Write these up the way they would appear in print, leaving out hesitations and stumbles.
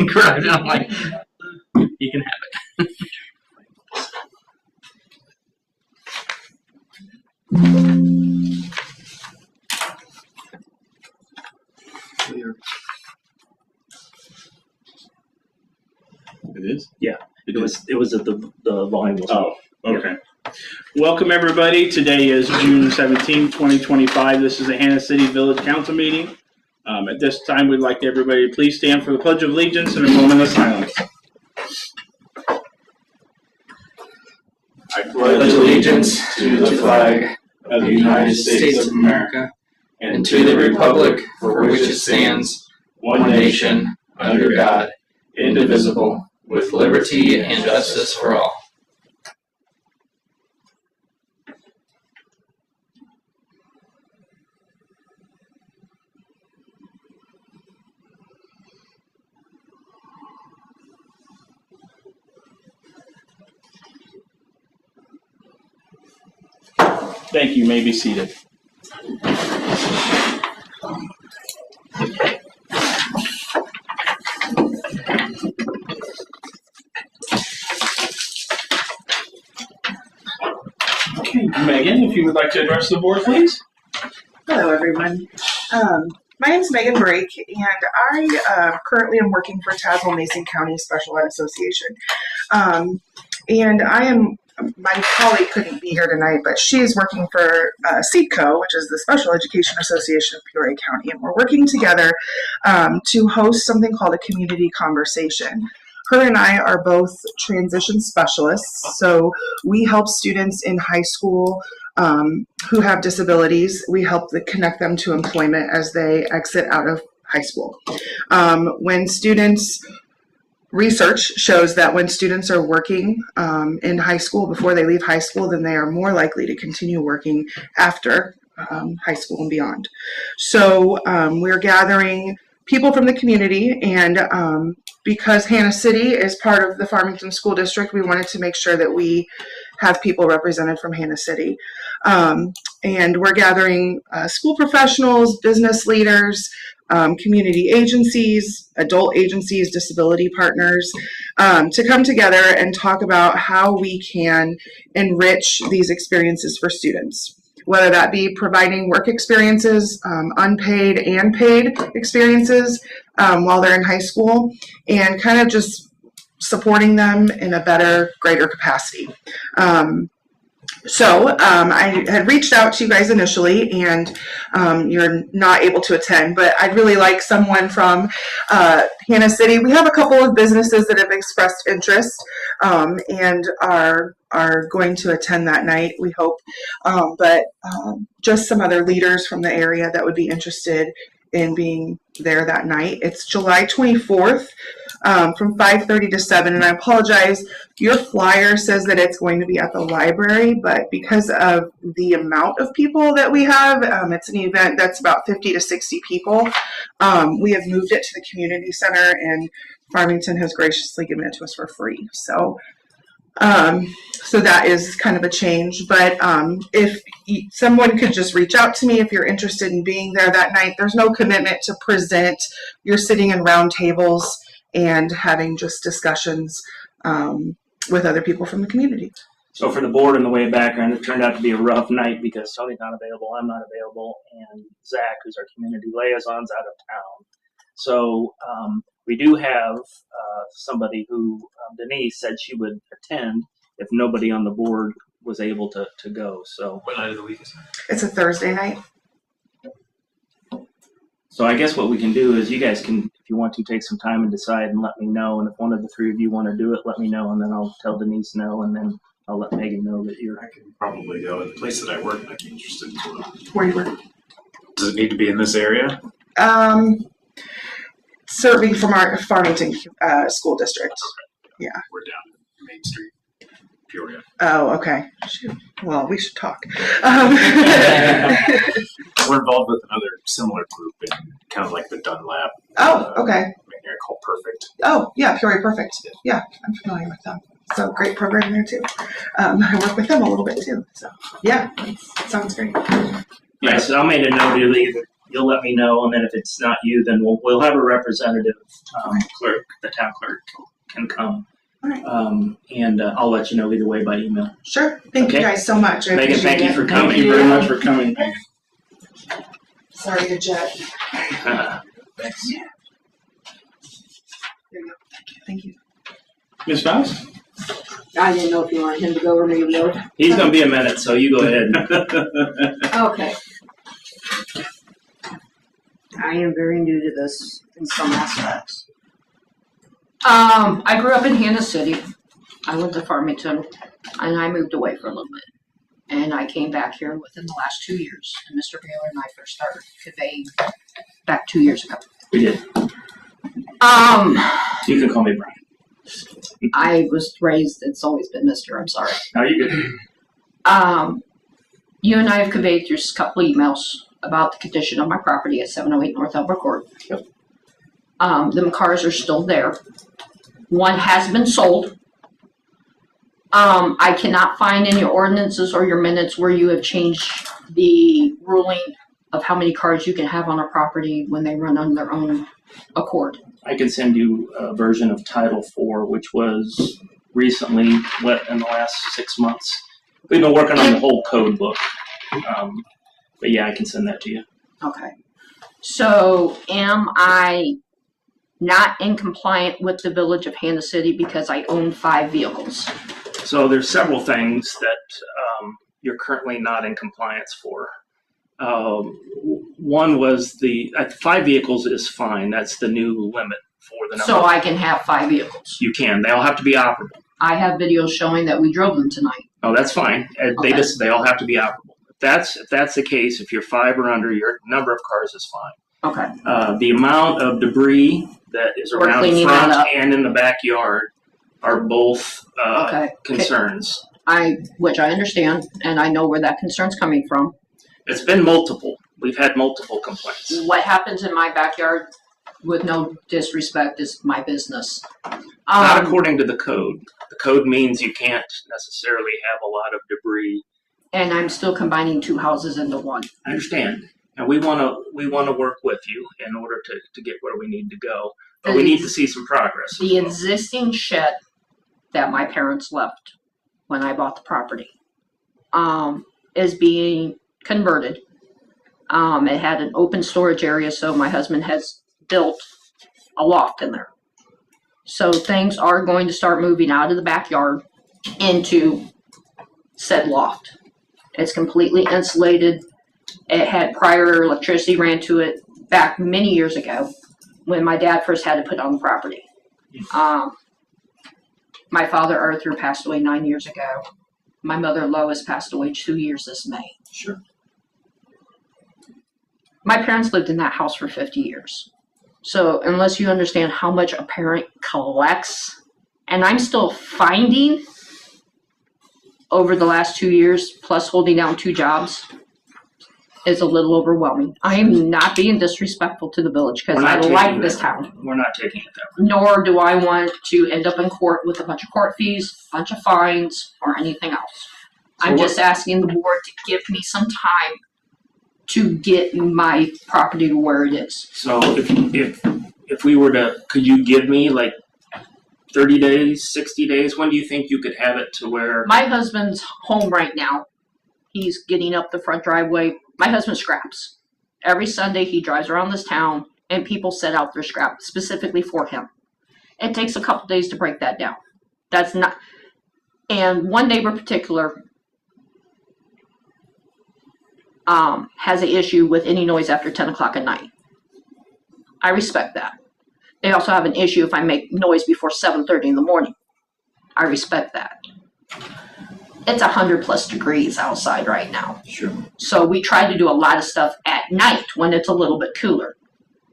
Correct. I'm like, you can have it. It is? Yeah, it was at the volume was. Oh, okay. Welcome, everybody. Today is June 17, 2025. This is the Hannah City Village Council meeting. At this time, we'd like everybody to please stand for the Pledge of Allegiance and a moment of silence. I Pledge allegiance to the flag of the United States of America and to the republic for which it stands, one nation, under God, indivisible, with liberty and justice for all. Thank you. You may be seated. Okay, Megan, if you would like to address the board, please. Hello, everyone. My name is Megan Brake, and I currently am working for Tazewell Mason County Special Ed Association. And my colleague couldn't be here tonight, but she's working for SEEDCO, which is the Special Education Association of Peoria County, and we're working together to host something called a community conversation. Her and I are both transition specialists, so we help students in high school who have disabilities. We help connect them to employment as they exit out of high school. Research shows that when students are working in high school before they leave high school, then they are more likely to continue working after high school and beyond. So we're gathering people from the community, and because Hannah City is part of the Farmington School District, we wanted to make sure that we have people represented from Hannah City. And we're gathering school professionals, business leaders, community agencies, adult agencies, disability partners, to come together and talk about how we can enrich these experiences for students, whether that be providing work experiences, unpaid and paid experiences while they're in high school, and kind of just supporting them in a better, greater capacity. So I had reached out to you guys initially, and you're not able to attend, but I'd really like someone from Hannah City. We have a couple of businesses that have expressed interest and are going to attend that night, we hope, but just some other leaders from the area that would be interested in being there that night. It's July 24th. From 5:30 to 7, and I apologize, your flyer says that it's going to be at the library, but because of the amount of people that we have, it's an event that's about 50 to 60 people. We have moved it to the community center, and Farmington has graciously given it to us for free. So that is kind of a change, but if someone could just reach out to me if you're interested in being there that night. There's no commitment to present. You're sitting in round tables and having just discussions with other people from the community. So for the board and the way of background, it turned out to be a rough night because Tony's not available, I'm not available, and Zach, who's our community liaison's out of town. So we do have somebody who, Denise said she would attend if nobody on the board was able to go. So What night of the week is that? It's a Thursday night. So I guess what we can do is you guys can, if you want to, take some time and decide and let me know. And if one of the three of you want to do it, let me know, and then I'll tell Denise no, and then I'll let Megan know that you're. I can probably go. The place that I work, I'd be interested in. Where you work? Does it need to be in this area? Serving from our Farmington school district. Okay. Yeah. We're down Main Street, Peoria. Oh, okay. Shoot. Well, we should talk. We're involved with another similar group in kind of like the Dunlap. Oh, okay. Area called Perfect. Oh, yeah, Peoria Perfect. Yeah, I'm familiar with them. So great program there too. I work with them a little bit too. So yeah, sounds great. Yeah, so I made a note of either you'll let me know, and then if it's not you, then we'll have a representative, clerk, the town clerk can come. All right. And I'll let you know either way by email. Sure. Thank you Okay. guys so much. I Megan, appreciate thank you it. for coming. Thank you very much for coming. Sorry to jet. Thanks. There you go. Thank you. Ms. Faust? I didn't know if you wanted him to go or me to go. He's gonna be a minute, so you go ahead. Okay. I am very new to this in some aspects. I grew up in Hannah City. I went to Farmington, and I moved away for a little bit. And I came back here within the last 2 years. And Mr. Baylor and I first started conveying back 2 years ago. We did. You can call me Brian. I was raised, it's always been Mr. I'm sorry. No, you good. You and I have conveyed through a couple of emails about the condition of my property at 708 North Albert Court. Yep. Them cars are still there. One has been sold. I cannot find in your ordinances or your minutes where you have changed the ruling of how many cars you can have on a property when they run on their own accord. I can send you a version of Title IV, which was recently, in the last 6 months. We've been working on the whole code book. But yeah, I can send that to you. Okay. So am I not in compliant with the Village of Hannah City because I own 5 vehicles? So there's several things that you're currently not in compliance for. One was 5 vehicles is fine. That's the new limit for the number. So I can have 5 vehicles. You can. They all have to be operable. I have videos showing that we drove them tonight. Oh, that's fine. Okay. They all have to be operable. If that's the case, if you're 5 or under, your number of cars is fine. Okay. The amount of debris that is We're around cleaning that front up. and in the backyard are both Okay. concerns. Which I understand, and I know where that concern's coming from. It's been multiple. We've had multiple complaints. What happens in my backyard, with no disrespect, is my business. Not according to the code. The code means you can't necessarily have a lot of debris. And I'm still combining 2 houses into one. I understand. And we want to work with you in order to get where we need to go. But we need to see some progress. The existing shed that my parents left when I bought the property is being converted. It had an open storage area, so my husband has built a loft in there. So things are going to start moving out of the backyard into said loft. It's completely insulated. It had prior electricity ran to it back many years ago when my dad first had to put on the property. My father, Arthur, passed away 9 years ago. My mother, Lois, passed away 2 years this May. Sure. My parents lived in that house for 50 years. So unless you understand how much a parent collects, and I'm still finding over the last 2 years, plus holding down 2 jobs, is a little overwhelming. I am not being disrespectful to the village because I like this town. We're not taking it that way. Nor do I want to end up in court with a bunch of court fees, a bunch of fines, or anything else. I'm just asking the board to give me some time to get my property to where it is. So if we were to, could you give me like 30 days, 60 days? When do you think you could have it to where? My husband's home right now. He's getting up the front driveway. My husband scraps. Every Sunday he drives around this town and people set out their scrap specifically for him. It takes a couple days to break that down. That's not, and one neighbor in particular has an issue with any noise after 10 o'clock at night. I respect that. They also have an issue if I make noise before 7:30 in the morning. I respect that. It's 100+ degrees outside right now. Sure. So we try to do a lot of stuff at night when it's a little bit cooler.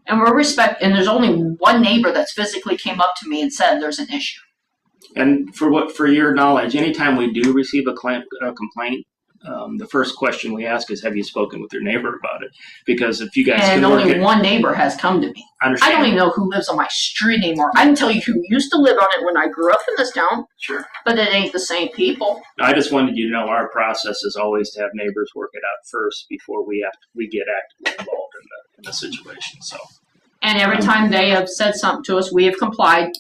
And and there's only one neighbor that's physically came up to me and said there's an issue. And for your knowledge, anytime we do receive a complaint, the first question we ask is, have you spoken with your neighbor about it? Because if you guys And can work only it, one neighbor has come to me. I I understand. don't even know who lives on my street anymore. I can tell you who used to live on it when I grew up in this town, Sure. but it ain't the same people. I just wanted you to know our process is always to have neighbors work it out first before we get actively involved in this situation. So And every time they have said something to us, we have complied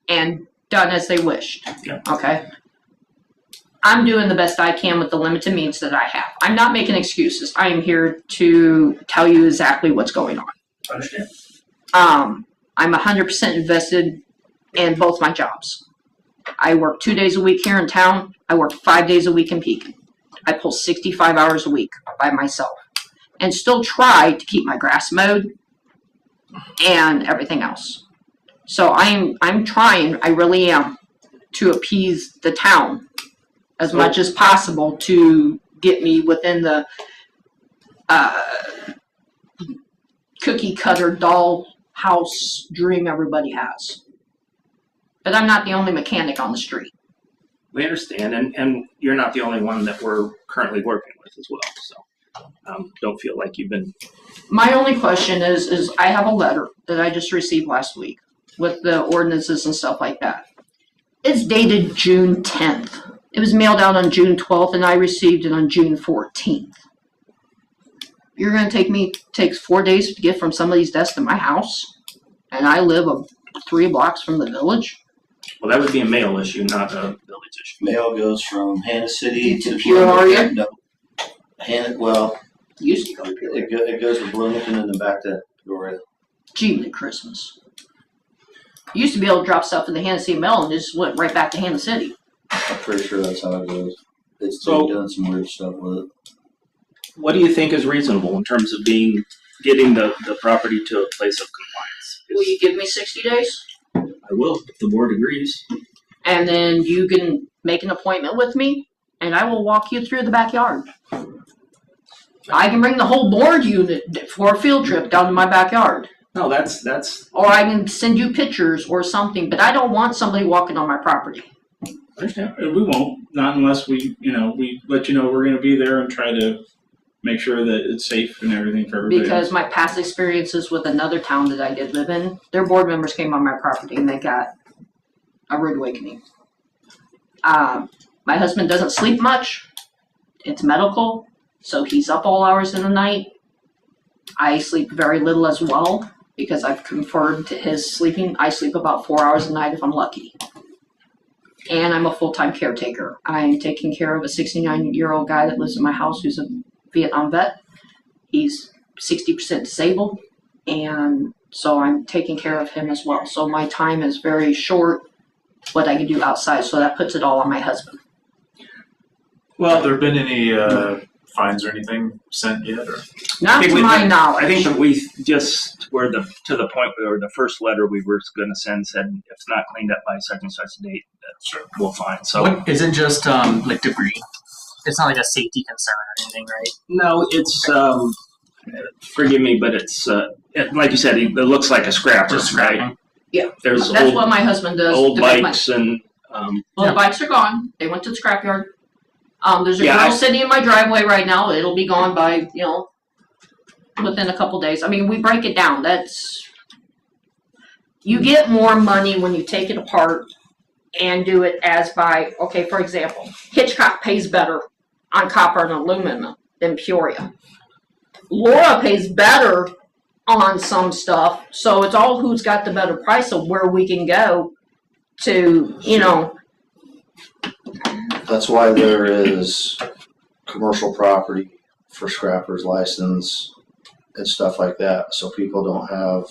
and done as they wished. Yeah. Okay? I'm doing the best I can with the limited means that I have. I'm not making excuses. I am here to tell you exactly what's going on. I understand. I'm 100% invested in both my jobs. I work 2 days a week here in town. I work 5 days a week in Pekin. I pull 65 hours a week by myself and still try to keep my grass mowed and everything else. So I'm trying, I really am, to appease the town as much as possible to get me within the cookie cutter doll house dream everybody has. But I'm not the only mechanic on the street. We understand, and you're not the only one that we're currently working with as well. So don't feel like you've been. My only question is I have a letter that I just received last week with the ordinances and stuff like that. It's dated June 10th. It was mailed out on June 12th, and I received it on June 14th. You're going to takes 4 days to get from somebody's desk to my house, and I live 3 blocks from the village. Well, that would be a mail issue, not a village issue. Mail goes from Hannah City To Peoria? No. Well, Used to go to Peoria. it goes to Bloomington and then back to Peoria. Gee, Christmas. Used to be able to drop stuff in the Hannah City mail and just went right back to Hannah City. I'm pretty sure that's how it goes. It's So- they've done some weird stuff with it. What do you think is reasonable in terms of getting the property to a place of compliance? Will you give me 60 days? I will, if the board agrees. And then you can make an appointment with me, and I will walk you through the backyard. I can bring the whole board unit for a field trip down to my backyard. No, that's Or I can send you pictures or something, but I don't want somebody walking on my property. understand. We won't, not unless we let you know we're going to be there and try to make sure that it's safe and everything for everybody. Because my past experiences with another town that I did live in, their board members came on my property and they got a rude awakening. My husband doesn't sleep much. It's medical, so he's up all hours of the night. I sleep very little as well because I've conferred to his sleeping. I sleep about 4 hours a night if I'm lucky. And I'm a full-time caretaker. I'm taking care of a 69-year-old guy that lives in my house who's a Vietnam vet. He's 60% disabled, and so I'm taking care of him as well. So my time is very short, what I can do outside, so that puts it all on my husband. Well, have there been any fines or anything sent yet? Or? Not to my knowledge. I think that we just were to the point where the first letter we were going to send said if it's not cleaned up by such and such a date, we'll fine. So What, isn't just like debris? It's not like a safety concern or anything, right? no, it's forgive me, but it's like you said, it looks like a scrapper, Just right? scrapping. Yeah, There's that's what my husband does. old to make bikes and Well, the bikes are gone. They went to the scrapyard. There's a Yeah, girl sitting in my driveway right now. It'll be gone by, within a couple days. I mean, we break it down. You get more money when you take it apart and do it as by, okay, for example, Hitchcock pays better on copper and aluminum than Peoria. Laura pays better on some stuff, so it's all who's got the better price of where we can go to, That's why there is commercial property for scrappers license and stuff like that, so people don't have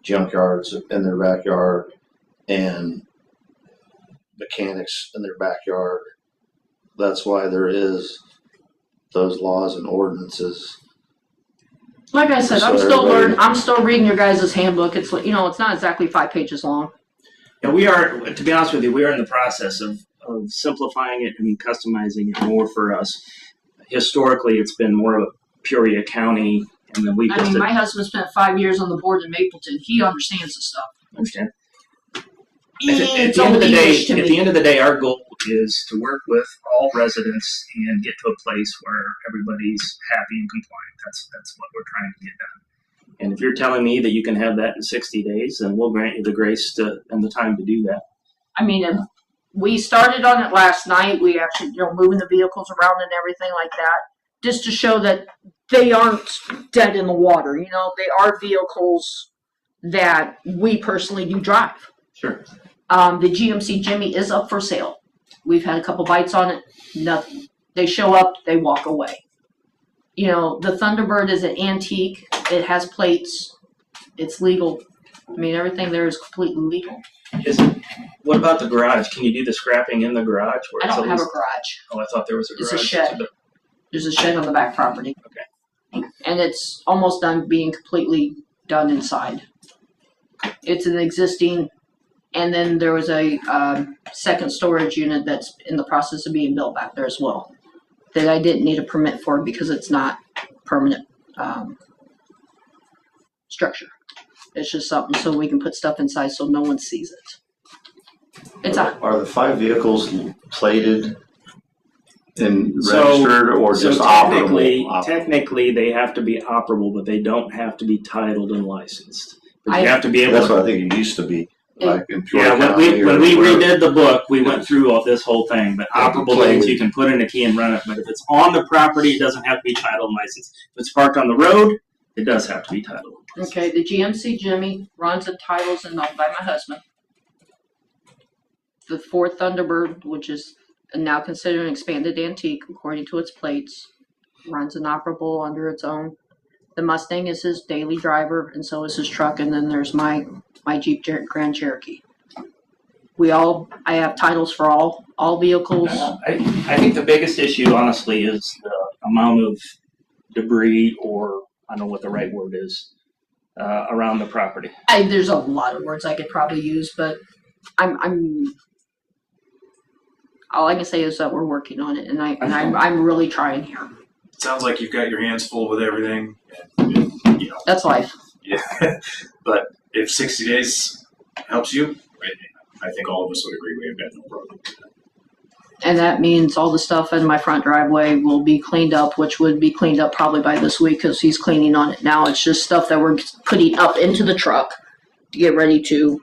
junkyards in their backyard and mechanics in their backyard. That's why there is those laws and ordinances. Like I said, So I'm still everybody- learning. I'm still reading your guys' handbook. It's it's not exactly 5 pages long. yeah, we are. To be honest with you, we are in the process of simplifying it and customizing it more for us. Historically, it's been more of a Peoria County, and then we I just mean, my husband spent 5 years on the board in Mapleton. He understands the stuff. understand. At It's the end of old the day, English to at me. the end of the day, our goal is to work with all residents and get to a place where everybody's happy and compliant. That's what we're trying to get done. And if you're telling me that you can have that in 60 days, then we'll grant you the grace and the time to do that. I mean, if we started on it last night. We actually, moving the vehicles around and everything like that. just to show that they aren't dead in the water. You know, they are vehicles that we personally do drive. Sure. The GMC Jimmy is up for sale. We've had a couple bites on it. Nothing. They show up, they walk away. You know, the Thunderbird is an antique. It has plates. It's legal. I mean, everything there is completely legal. What about the garage? Can you do the scrapping in the garage? Where I it's don't at have a least- garage. Oh, I thought there was a It's garage. a shed. There's a shed on the back property. Okay. And it's almost done being completely done inside. It's an existing, and then there was a second storage unit that's in the process of being built back there as well, that I didn't need a permit for because it's not permanent structure. It's just something so we can put stuff inside so no one sees it. It's a Are the 5 vehicles plated and So- registered or So just technically, operable? technically, they have to be operable, but they don't have to be titled and licensed. But you I- have to be able That's to. what I think it used to be, like in Peoria Yeah, County when or we wherever. redid the book, we went through all this whole thing. But Yeah, operable play means with- you can put in a key and run it. But if it's on the property, it doesn't have to be titled and licensed. If it's parked on the road, it does have to be titled. and licensed. okay. The GMC Jimmy runs and titles and owned by my husband. The Ford Thunderbird, which is now considered an expanded antique according to its plates, runs inoperable under its own. The Mustang is his daily driver, and so is his truck. And then there's my Jeep Grand Cherokee. I have titles for all vehicles. I think the biggest issue, honestly, is the amount of debris, or I don't know what the right word is, around the property. There's a lot of words I could probably use, but all I can say is that we're working on it, and I'm really trying here. Sounds like you've got your hands full with everything. And, you know, That's life. yeah. But if 60 days helps you, I think all of us would agree we've got no problem. And that means all the stuff in my front driveway will be cleaned up, which would be cleaned up probably by this week because he's cleaning on it now. It's just stuff that we're putting up into the truck to get ready to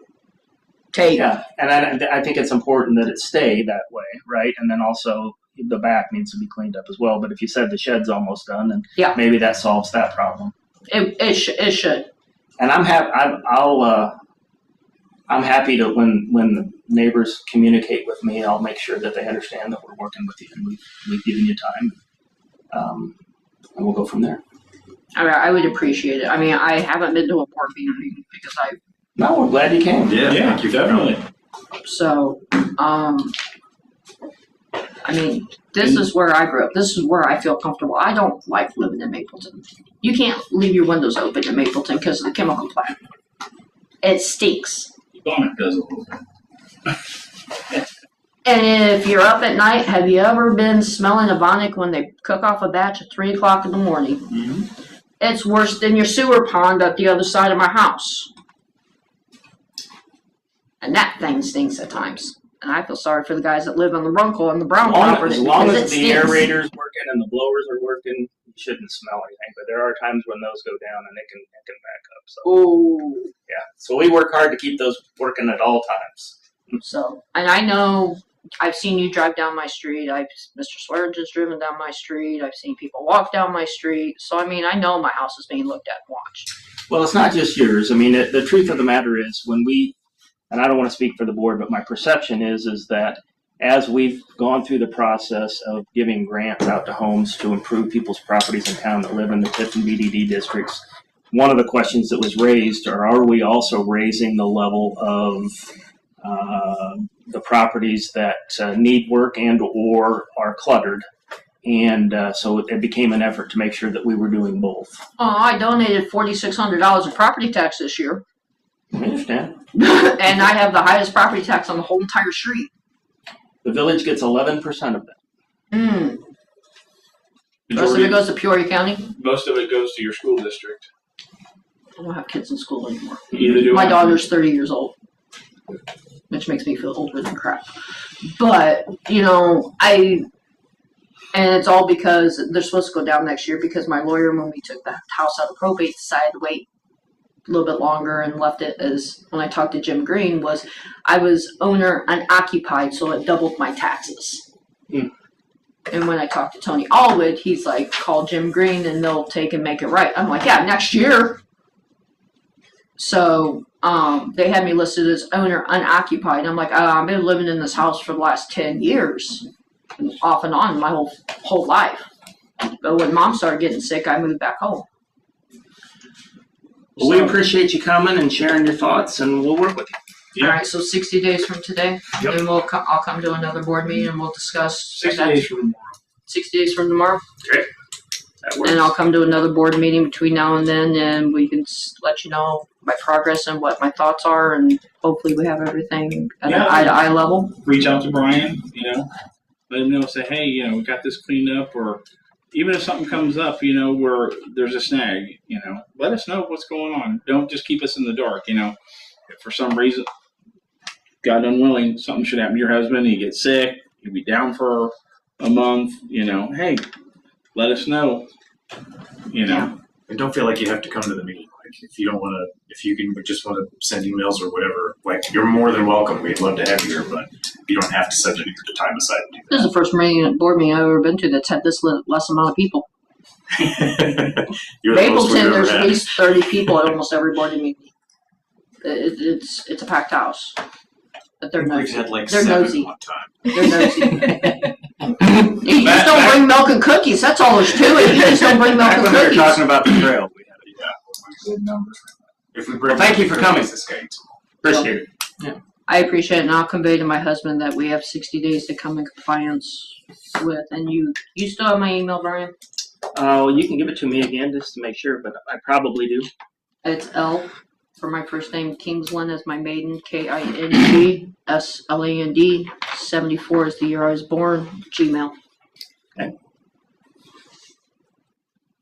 take. Yeah, and I think it's important that it stay that way, right? And then also the back needs to be cleaned up as well. But if you said the shed's almost done, then Yeah. maybe that solves that problem. It should. And I'm happy to when the neighbors communicate with me, I'll make sure that they understand that we're working with you and we've given you time, and we'll go from there. I would appreciate it. I mean, I haven't been to a board meeting because No, we're glad you came. Yeah, thank you. definitely. So, I mean, this is where I grew up. This is where I feel comfortable. I don't like living in Mapleton. You can't leave your windows open in Mapleton because of the chemical plant. It stinks. It does a little bit. And if you're up at night, have you ever been smelling a Vonic when they cook off a batch at 3 o'clock in the morning? Mm-hmm. It's worse than your sewer pond at the other side of my house. And that thing stinks at times. And I feel sorry for the guys that live on the Runkle and the Brown property As long because as it the stinks. aerator's working and the blowers are working, you shouldn't smell anything. But there are times when those go down and it can back up. So Ooh. yeah, so we work hard to keep those working at all times. So, and I know I've seen you drive down my street. Mr. Swearingen's driven down my street. I've seen people walk down my street. So, I mean, I know my house is being looked at and watched. Well, it's not just yours. I mean, the truth of the matter is when we, and I don't want to speak for the board, but my perception is that as we've gone through the process of giving grants out to homes to improve people's properties in town that live in the TIF and BDD districts, one of the questions that was raised are we also raising the level of the properties that need work and or are cluttered? And so it became an effort to make sure that we were doing both. I donated $4,600 in property tax this year. I understand. And I have the highest property tax on the whole entire street. The village gets 11% of that. The rest of it goes to Peoria County. Most of it goes to your school district. I don't have kids in school anymore. Neither do My I. daughter's 30 years old, which makes me feel older than crap. But, you know, and it's all because they're supposed to go down next year because my lawyer, when we took the house out of probate, decided to wait a little bit longer and left it as, when I talked to Jim Green, was I was owner and occupied, so it doubled my taxes. And when I talked to Tony Allwood, he's like, call Jim Green and they'll take and make it right. I'm like, yeah, next year. So they had me listed as owner unoccupied. I'm like, I've been living in this house for the last 10 years, off and on my whole life. But when Mom started getting sick, I moved back home. Well, we appreciate you coming and sharing your thoughts, and we'll work with you. Yeah. All right, so 60 days from today, Yep. and I'll come to another board meeting and we'll discuss 60 days from tomorrow. 60 days from tomorrow. That works. And I'll come to another board meeting between now and then, and we can let you know my progress and what my thoughts are, and hopefully we have everything at an eye-to-eye level. Reach out to Brian, let him know, say, hey, we got this cleaned up, or even if something comes up, where there's a snag, let us know what's going on. Don't just keep us in the dark, If for some reason, God unwilling, something should happen to your husband, he gets sick, he'll be down for a month, hey, let us know, Yeah. And don't feel like you have to come to the meeting. Like, if you don't want to, if you can just want to send emails or whatever, like, you're more than welcome. We'd love to have you here, but you don't have to set any time aside to This is the first board meeting I've ever been to that's had this less amount of people. do that. You're the most we've Mapleton, ever there's at had. least 30 people at almost every board meeting. It's a packed house. But they're We've nosy. had like They're 7 nosy. one time. They're nosy. You just don't bring milk and cookies. That's all there's to it. You just don't bring milk Back and when we were cookies. talking about the trail, we had Good numbers. If we bring Well, thank you for coming. This guy. appreciate it. I appreciate it, and I'll convey to my husband that we have 60 days to come in compliance with. And you still have my email, Brian? Well, you can give it to me again just to make sure, but I probably do. It's L for my first name, Kingsland as my maiden, KINGSLAND. 74 is the year I was born. Gmail.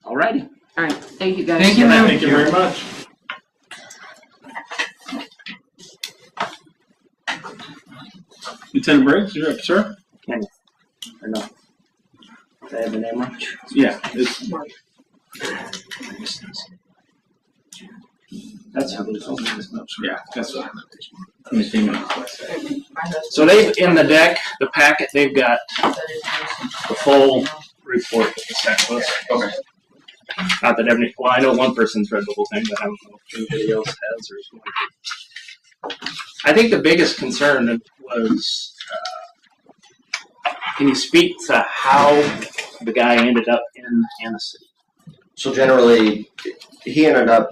Alrighty. All right, thank you guys. Thank you, ma'am. Thank you very much. Lieutenant Briggs, you're up, sir. Or no? Do I have the name wrong? Yeah. That's Yeah, that's what I'm thinking. So they've, in the deck, the packet, they've got the full report with the checklist. Okay. Not that every, well, I know one person's read the whole thing, but I don't know if anybody else has or is going to. I think the biggest concern was, can you speak to how the guy ended up in Hannah City? So generally, he ended up,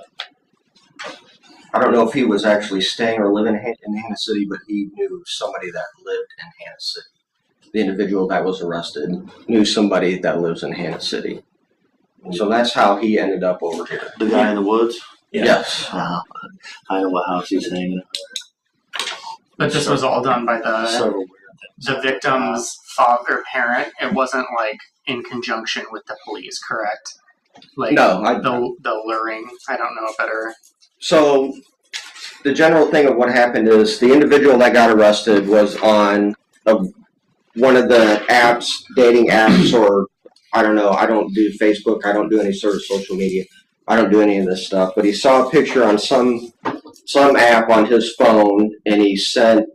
I don't know if he was actually staying or living in Hannah City, but he knew somebody that lived in Hannah City. The individual that was arrested knew somebody that lives in Hannah City. So that's how he ended up over here. The guy in the woods? Yeah. Yes. I know what house he's hanging. But this was all done by Several weird things. the victim's father or parent. It wasn't like in conjunction with the police, correct? Like No, the luring. I don't know a better. So the general thing of what happened is the individual that got arrested was on one of the apps, dating apps, or I don't know. I don't do Facebook. I don't do any sort of social media. I don't do any of this stuff. But he saw a picture on some app on his phone, and he sent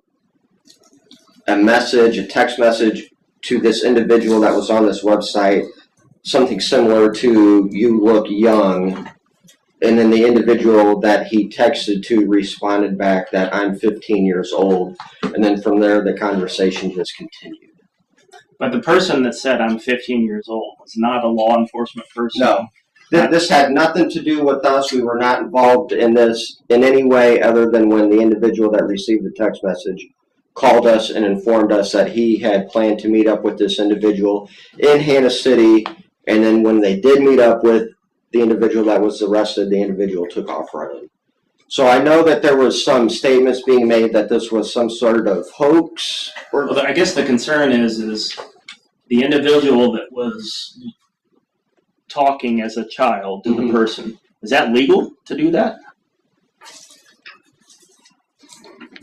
a text message to this individual that was on this website, something similar to "You look young." And then the individual that he texted to responded back that I'm 15 years old. And then from there, the conversation just continued. But the person that said I'm 15 years old was not a law enforcement person. No, this had nothing to do with us. We were not involved in this in any way other than when the individual that received the text message called us and informed us that he had planned to meet up with this individual in Hannah City. And then when they did meet up with the individual that was arrested, the individual took off running. So I know that there was some statements being made that this was some sort of hoax. Well, I guess the concern is the individual that was talking as a child to the person. Is that legal to do that?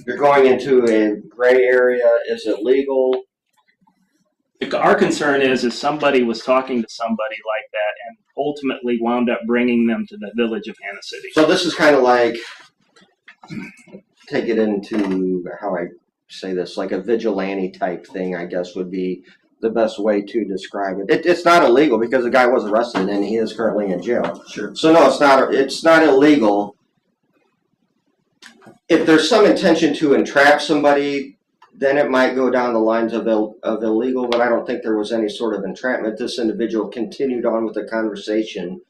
You're going into a gray area. Is it legal? Our concern is somebody was talking to somebody like that and ultimately wound up bringing them to the village of Hannah City. So this is kind of like, take it into how I say this, like a vigilante type thing, I guess would be the best way to describe it. It's not illegal because the guy was arrested and he is currently in jail. Sure. So no, it's not illegal. If there's some intention to entrap somebody, then it might go down the lines of illegal, but I don't think there was any sort of entrapment. This individual continued on with the conversation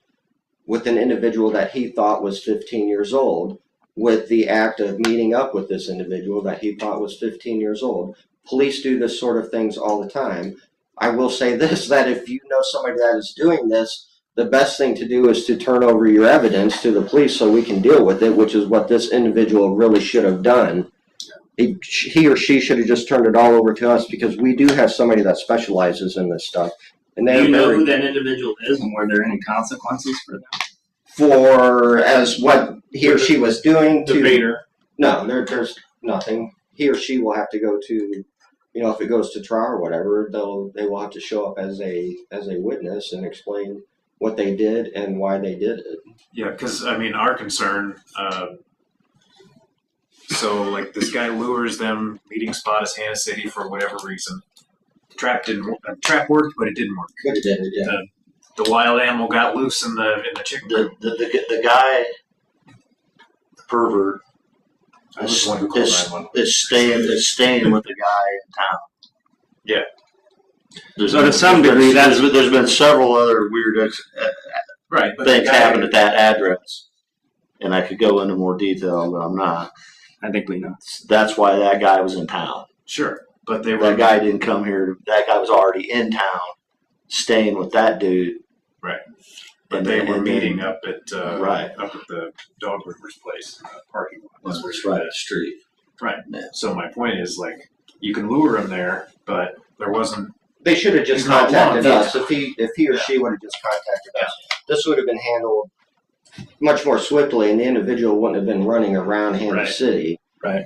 with an individual that he thought was 15 years old, with the act of meeting up with this individual that he thought was 15 years old. Police do this sort of things all the time. I will say this, that if you know somebody that is doing this, the best thing to do is to turn over your evidence to the police so we can deal with it, which is what this individual really should have done. He or she should have just turned it all over to us, because we do have somebody that specializes in this stuff. And Do you know who that individual is, and were there any consequences for them? For as what he or she was doing to Debater. No, there's nothing. He or she will have to go to, if it goes to trial or whatever, they will have to show up as a witness and explain what they did and why they did it. Yeah, because I mean, our concern. So like this guy lures them. Meeting spot is Hannah City for whatever reason. Trap worked, but it didn't work. But it did, yeah. The wild animal got loose in the chicken. The guy, the pervert, I was the one who called 911. is staying with the guy in town. Yeah. So to some degree, there's been several other weird Right, but things the guy, happen at that address, and I could go into more detail, but I'm not. I think we know. That's why that guy was in town. Sure, but they were. That guy didn't come here. That guy was already in town, staying with that dude. Right. But they were meeting up at the dog groomer's place in the parking lot. That's where it's right at the street. Right. Yeah. So my point is, like, you can lure him there, but there wasn't. They should have just He's not contacted one. us. If he or she would have just contacted us, this would have been handled much more swiftly, and the individual wouldn't have been running around Hannah Right. City. Right.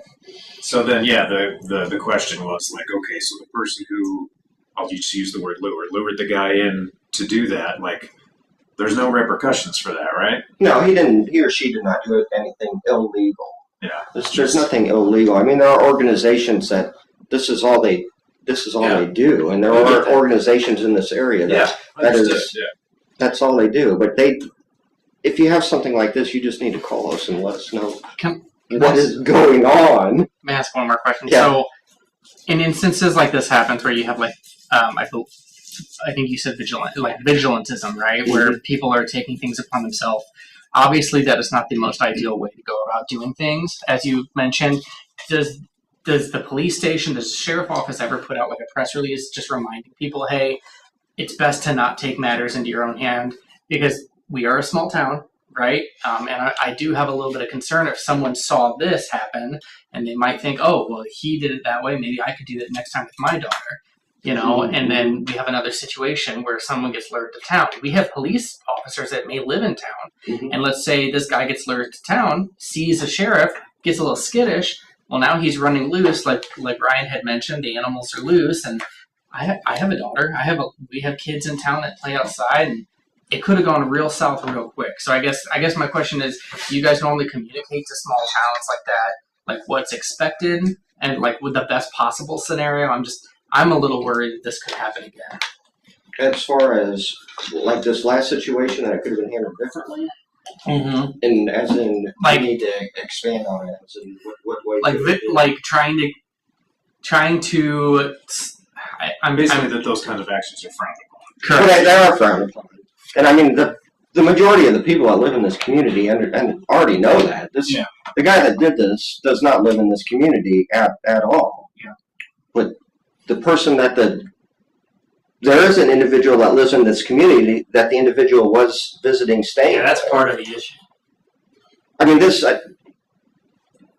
So then, yeah, the question was like, okay, so the person who, I'll just use the word lured the guy in to do that, like, there's no repercussions for that, right? No, he didn't. He or she did not do anything illegal. Yeah. There's nothing illegal. I mean, there are organizations that this is all they do, and there We get are that. organizations in this area that's all they do. But if you have something like this, you just need to call us and let us know what is going on. May I ask one more question? Yeah. So, in instances like this happens where you have I think you said vigilantism, right? Where people are taking things upon themselves. Obviously, that is not the most ideal way to go about doing things. As you mentioned, does the police station, does the sheriff office ever put out like a press release just reminding people, hey, it's best to not take matters into your own hand, because we are a small town, right? And I do have a little bit of concern if someone saw this happen and they might think, oh, well, he did it that way, maybe I could do that next time with my daughter. And then we have another situation where someone gets lured to town. We have police officers that may live in town. And let's say this guy gets lured to town, sees a sheriff, gets a little skittish. Well, now he's running loose. Like Ryan had mentioned, the animals are loose. And I have a daughter. We have kids in town that play outside, and it could have gone real south real quick. So I guess my question is, do you guys normally communicate to small towns like that, like what's expected and like with the best possible scenario? I'm a little worried this could happen again. As far as like this last situation, that it could have been handled differently, and as in, Like- you need to expand on it. As in, what way? Like could it be? like trying to. I'm Basically, that those kind of actions are frowned upon. But they are frowned upon. And I mean, the majority of the people that live in this community and already know that. The guy that did this does not live in this community at all. Yeah. But the person there is an individual that lives in this community that the individual was visiting, staying. Yeah, that's part of the issue. I mean,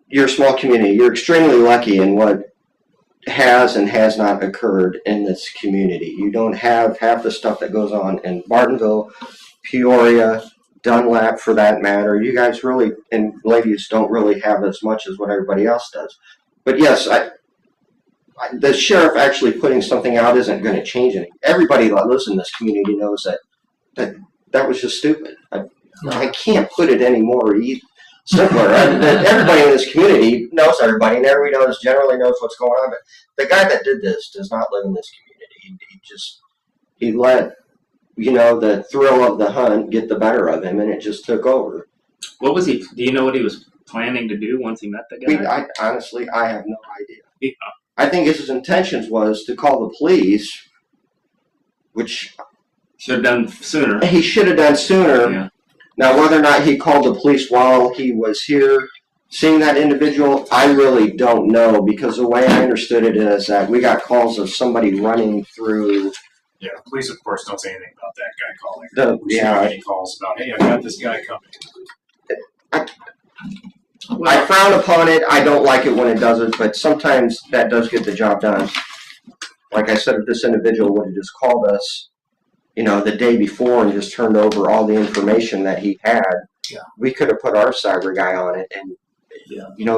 you're a small community. You're extremely lucky in what has and has not occurred in this community. You don't have half the stuff that goes on in Bartonville, Peoria, Dunlap, for that matter. You guys really, and ladies, don't really have as much as what everybody else does. But yes, the sheriff actually putting something out isn't going to change anything. Everybody that lives in this community knows that was just stupid. I can't put it any more simpler. Everybody in this community knows everybody, and everybody generally knows what's going on. But the guy that did this does not live in this community. He he let, the thrill of the hunt get the better of him, and it just took over. What was he? Do you know what he was planning to do once he met the guy? Honestly, I have no idea. Yeah. I think his intentions was to call the police, which Should have done sooner. he should have done sooner. Yeah. Now, whether or not he called the police while he was here seeing that individual, I really don't know, because the way I understood it is that we got calls of somebody running through. Yeah, the police, of course, don't say anything about that guy calling. Yeah. Any calls about, hey, I've got this guy coming. I frown upon it. I don't like it when it does it, but sometimes that does get the job done. Like I said, if this individual would have just called us, the day before and just turned over all the information that he had, we could have put our cyber guy on it and,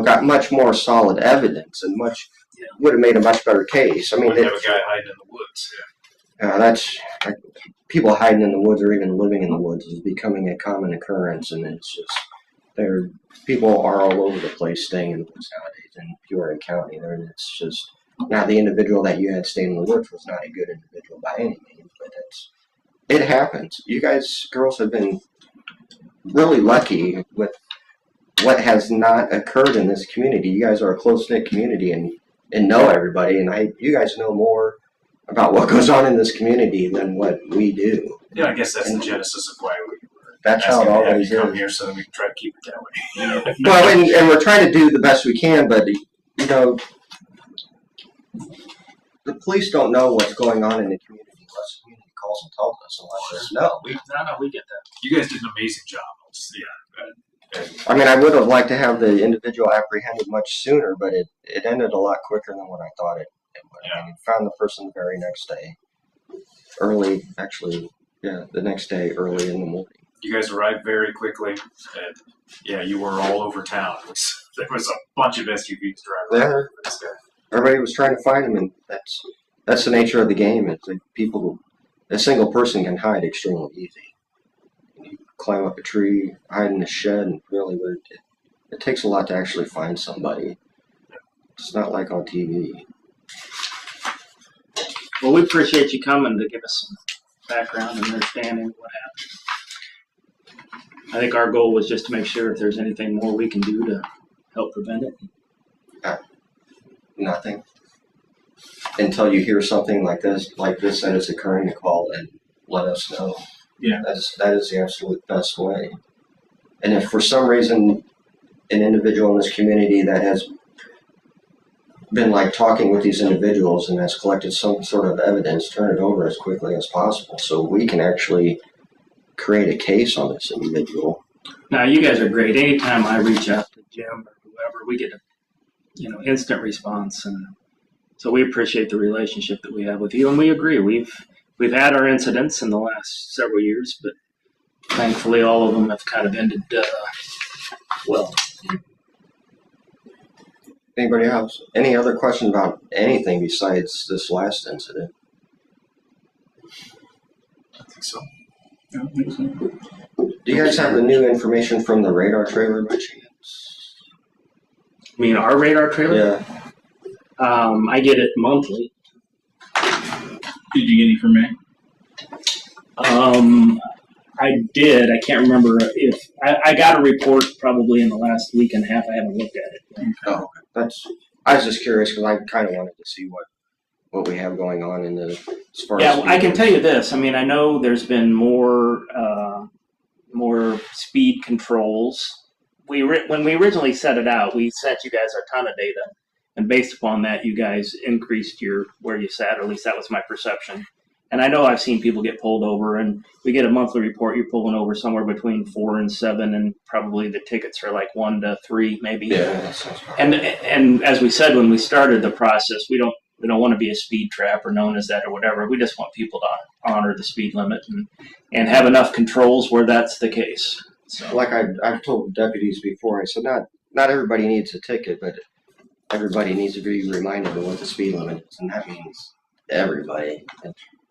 got much more solid evidence and would have made a much better case. I mean, Wouldn't have a guy hiding in the woods. that's people hiding in the woods or even living in the woods is becoming a common occurrence, and it's just people are all over the place staying in the woods nowadays in Peoria County. It's just now the individual that you had staying in the woods was not a good individual by any means, but it happens. You girls have been really lucky with what has not occurred in this community. You guys are a close-knit community and know everybody, and you guys know more about what goes on in this community than what we do. Yeah, I guess that's the genesis of why we were That's how it asking to have always you come is. here so that we can try to keep it that way. Well, and we're trying to do the best we can, but the police don't know what's going on in the community unless the community calls and tells us and lets us know. We get that. You guys did an amazing job. I mean, I would have liked to have the individual apprehended much sooner, but it ended a lot quicker than what I thought it would. Yeah. I mean, found the person the very next day, the next day early in the morning. You guys arrived very quickly, and you were all over town. There was a bunch of SUVs driving around for this guy. Everybody was trying to find him, and that's the nature of the game. It's like a single person can hide extremely easy. You climb up a tree, hide in a shed, and really, it takes a lot to actually find somebody. It's not like on TV. Well, we appreciate you coming to give us some background and understanding of what happened. I think our goal was just to make sure if there's anything more we can do to help prevent it. Nothing. Until you hear something like this that is occurring, to call and let us know. Yeah. That is the absolute best way. And if for some reason an individual in this community that has been talking with these individuals and has collected some sort of evidence, turn it over as quickly as possible so we can actually create a case on this individual. Now, you guys are great. Anytime I reach out to Jim or whoever, we get a instant response, and so we appreciate the relationship that we have with you. And we agree. We've had our incidents in the last several years, but thankfully, all of them have kind of ended well. Anybody else? Any other questions about anything besides this last incident? I think so. Do you guys have the new information from the radar trailer by chance? You mean our radar trailer? Yeah. I get it monthly. Did you get any from me? I did. I can't remember if I got a report probably in the last week and a half. I haven't looked at it yet. Oh, I was just curious because I kind of wanted to see what we have going on in the as far Yeah, as I can tell you this. I mean, I know there's been more speed controls. When we originally set it out, we sent you guys a ton of data, and based upon that, you guys increased where you sat, or at least that was my perception. And I know I've seen people get pulled over, and we get a monthly report. You're pulling over somewhere between 4 and 7, and probably the tickets are like 1 to 3, maybe. Yeah, that sounds right. And as we said when we started the process, we don't want to be a speed trap or known as that or whatever. We just want people to honor the speed limit and have enough controls where that's the case. So. Like I've told deputies before, I said not everybody needs a ticket, but everybody needs to be reminded of what the speed limit is, and that means everybody.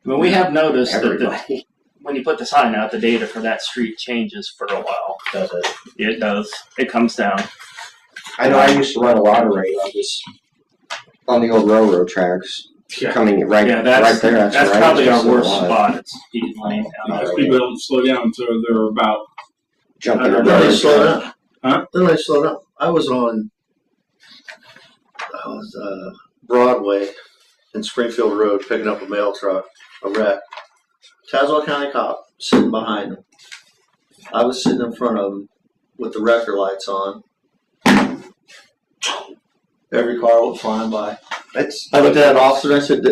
Well, we have noticed Everybody. that when you put the sign out, the data for that street changes for a while. Does it? It does. It comes down. I know I used to run a lottery on the old railroad tracks, coming right, Yeah, right there. that's right probably our next to the worst lot. spot. It's Peach Lane. Because people don't slow down until they're about. Jumping Then Then over. they slowed up. Huh? Then they slowed up. I was Broadway in Springfield Road picking up a mail truck, a wreck. Tazewell County cop sitting behind him. I was sitting in front of him with the wrecker lights on. Every car was flying by. I looked at that officer and I said,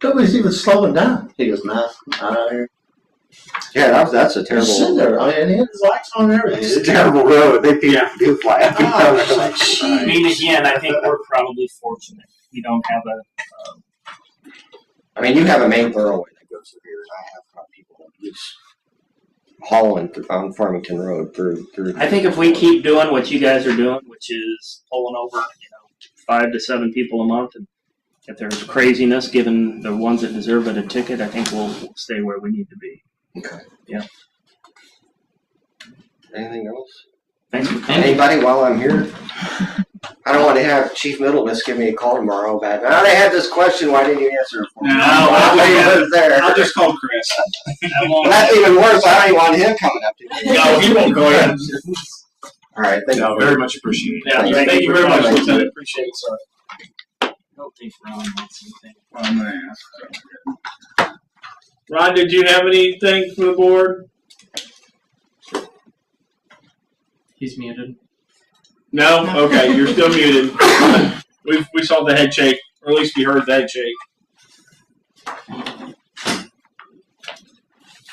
nobody's even slowing down. He goes, nah, not out here. Yeah, that's a He's sitting terrible. there. I mean, and he had his lights on and everything. It's a terrible road. They do fly. I mean, again, I think we're probably fortunate. We don't have I mean, you have a main thoroughway that goes through here, and I have people just hauling on Farmington Road through. I think if we keep doing what you guys are doing, which is pulling over, 5 to 7 people a month, and if there's craziness, given the ones that deserve it a ticket, I think we'll stay where we need to be. Okay. Yeah. Anything else? Thanks for coming. Anybody while I'm here? I don't want to have Chief Middlemas give me a call tomorrow about, they had this question, why didn't you answer it for me? No, I was there. I'll just call Chris. Well, that's even worse. I don't even want him coming up to me. No, he won't go in. All right, thank No, you. very much appreciated. Yeah, Thank thank you you for very much, coming. Lieutenant. Appreciate it, sir. I don't think Ron wants anything. I'm gonna ask. Ron, did you have anything for the board? He's muted. No? Okay, you're still muted. We saw the head shake, or at least we heard the head shake.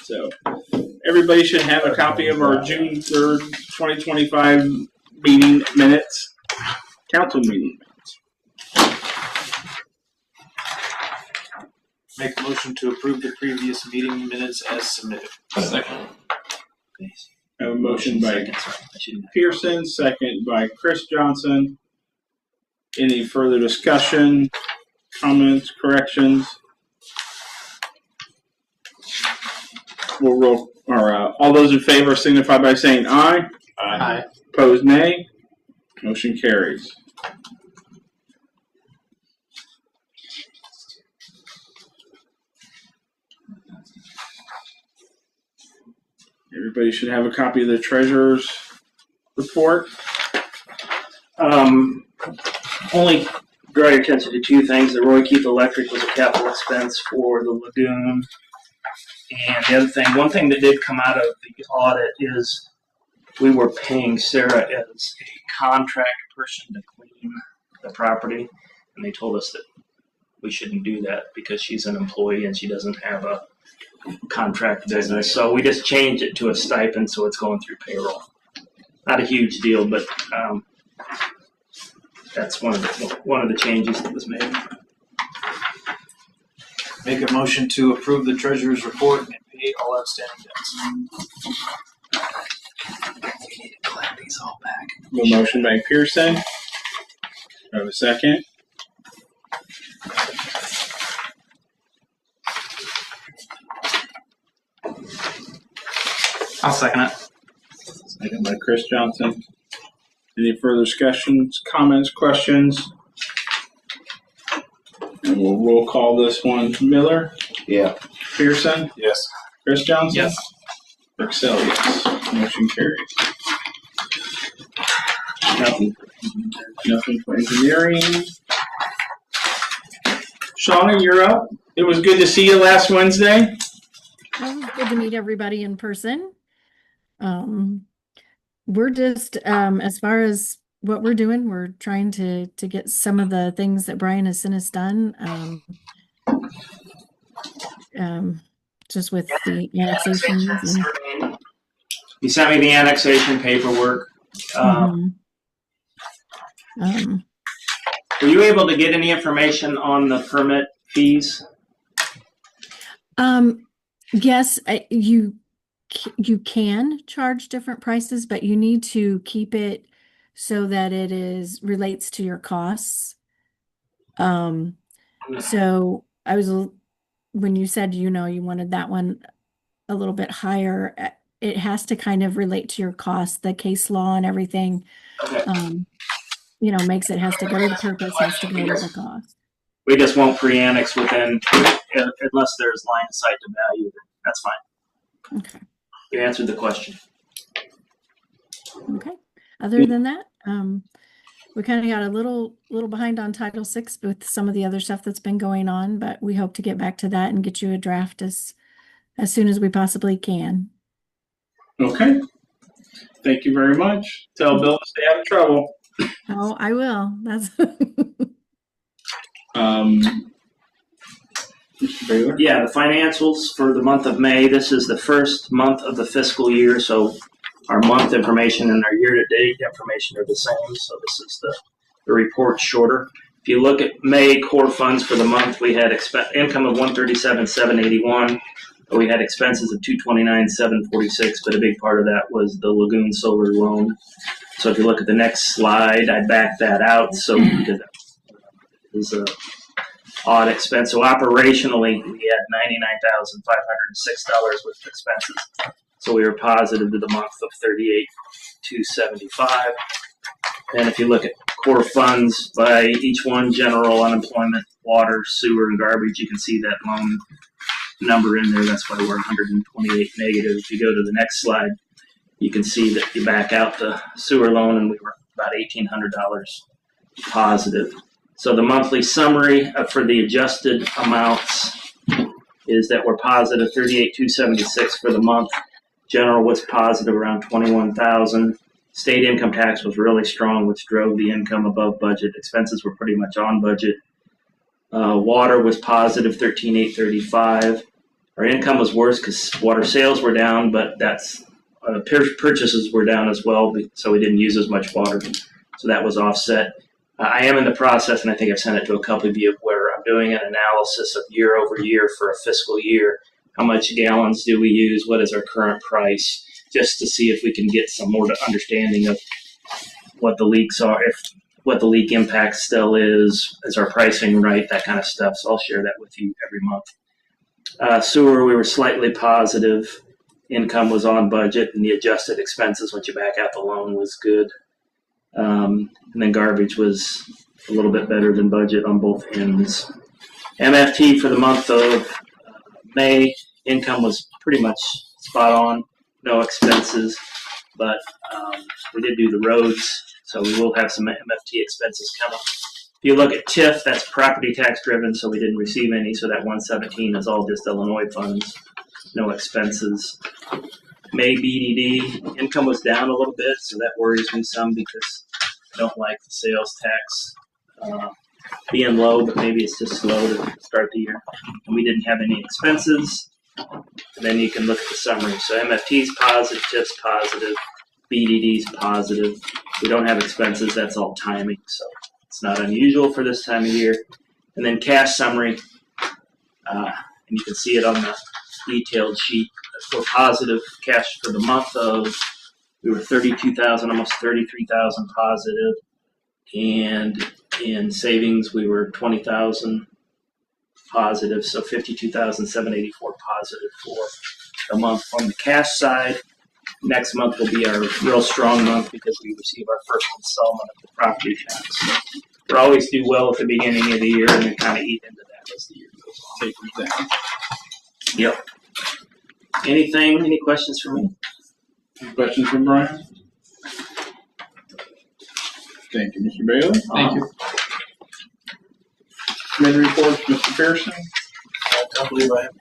So, everybody should have a copy of our June 3rd, 2025 meeting minutes, council meeting minutes. Make a motion to approve the previous meeting minutes as submitted. Second. I have a motion by Second, sorry. I shouldn't have. Pearson, second by Chris Johnson. Any further discussion, comments, corrections? We'll roll, all those in favor signify by saying aye. Aye. Opposed, nay. Motion carries. Everybody should have a copy of the treasurer's report. Only draw your attention to 2 things. The Roy Keith Electric was a capital expense for the lagoon. And the other thing, one thing that did come out of the audit is we were paying Sarah as a contract person to clean the property. And they told us that we shouldn't do that because she's an employee and she doesn't have a contract business. So we just changed it to a stipend so it's going through payroll. Not a huge deal, but that's one of the changes that was made. Make a motion to approve the treasurer's report and pay all outstanding debts. We need to collect these all back. A motion by Pearson. I have a second. I'll second it. Second by Chris Johnson. Any further discussions, comments, questions? And we'll roll call this one. Miller, Yeah. Pearson, Yes. Chris Johnson? Yes. Excel, yes. Motion carries. Nothing for engineering. Shauna, you're up. It was good to see you last Wednesday. Well, it was good to meet everybody in person. We're just, as far as what we're doing, we're trying to get some of the things that Brian has sent us done. Just with the annexations. And, He sent me the annexation paperwork. Were you able to get any information on the permit fees? Yes, you can charge different prices, but you need to keep it so that it relates to your costs. So I was, when you said, you wanted that one a little bit higher, it has to kind of relate to your costs, the case law and everything. Okay. Makes it has to go to the purpose, has to go to the cost. We just won't pre-annex within, unless there's line of sight to value. That's fine. Okay. You answered the question. Okay. Other than that, we kind of got a little behind on Title VI with some of the other stuff that's been going on, but we hope to get back to that and get you a draft as soon as we possibly can. Okay. Thank you very much. Tell Bill to stay out of trouble. Oh, I will. That's Mr. Baylor? Yeah, the financials for the month of May. This is the first month of the fiscal year, so our month information and our year-to-date information are the same. So this is the report shorter. If you look at May core funds for the month, we had income of $137,781. We had expenses of $229,746, but a big part of that was the Lagoon Solar loan. So if you look at the next slide, I backed that out. So because it was a odd expense. So operationally, we had $99,506 worth of expenses. So we were positive to the month of $38,275. And if you look at core funds by each one, general, unemployment, water, sewer, and garbage, you can see that loan number in there. That's why we're 128 negative. If you go to the next slide, you can see that you back out the sewer loan and we were about $1,800 positive. So the monthly summary for the adjusted amounts is that we're positive $38,276 for the month. General was positive around $21,000. State income tax was really strong, which drove the income above budget. Expenses were pretty much on budget. Water was positive $13,835. Our income was worse because water sales were down, but that's purchases were down as well, so we didn't use as much water. So that was offset. I am in the process, and I think I've sent it to a couple of you, where I'm doing an analysis of year over year for a fiscal year. How much gallons do we use? What is our current price? Just to see if we can get some more understanding of what the leaks are, what the leak impact still is our pricing right, that kind of stuff. So I'll share that with you every month. Sewer, we were slightly positive. Income was on budget, and the adjusted expenses, once you back out the loan, was good. And then garbage was a little bit better than budget on both ends. MFT for the month of May, income was pretty much spot on, no expenses, but we did do the roads, so we will have some MFT expenses coming. If you look at TIF, that's property tax driven, so we didn't receive any, so that 117 is all just Illinois funds, no expenses. May BDD, income was down a little bit, so that worries me some because I don't like the sales tax being low, but maybe it's just slow to start the year. And we didn't have any expenses. And then you can look at the summary. So MFT's positive, TIF's positive, BDD's positive. We don't have expenses, that's all timing, so it's not unusual for this time of year. And then cash summary, and you can see it on the detailed sheet. We're positive cash for the month of, we were 32,000, almost 33,000 positive, and in savings we were 20,000 positive, so 52,784 positive for the month. On the cash side, next month will be our real strong month because we receive our first installment of the property tax. So we always do well at the beginning of the year and then kind of eat into that as the year goes on. Yep. Any questions for me? Any questions from Brian? Thank you, Mr. Bailey. Thank you. Committee reports, Mr. Pearson. I don't believe I have.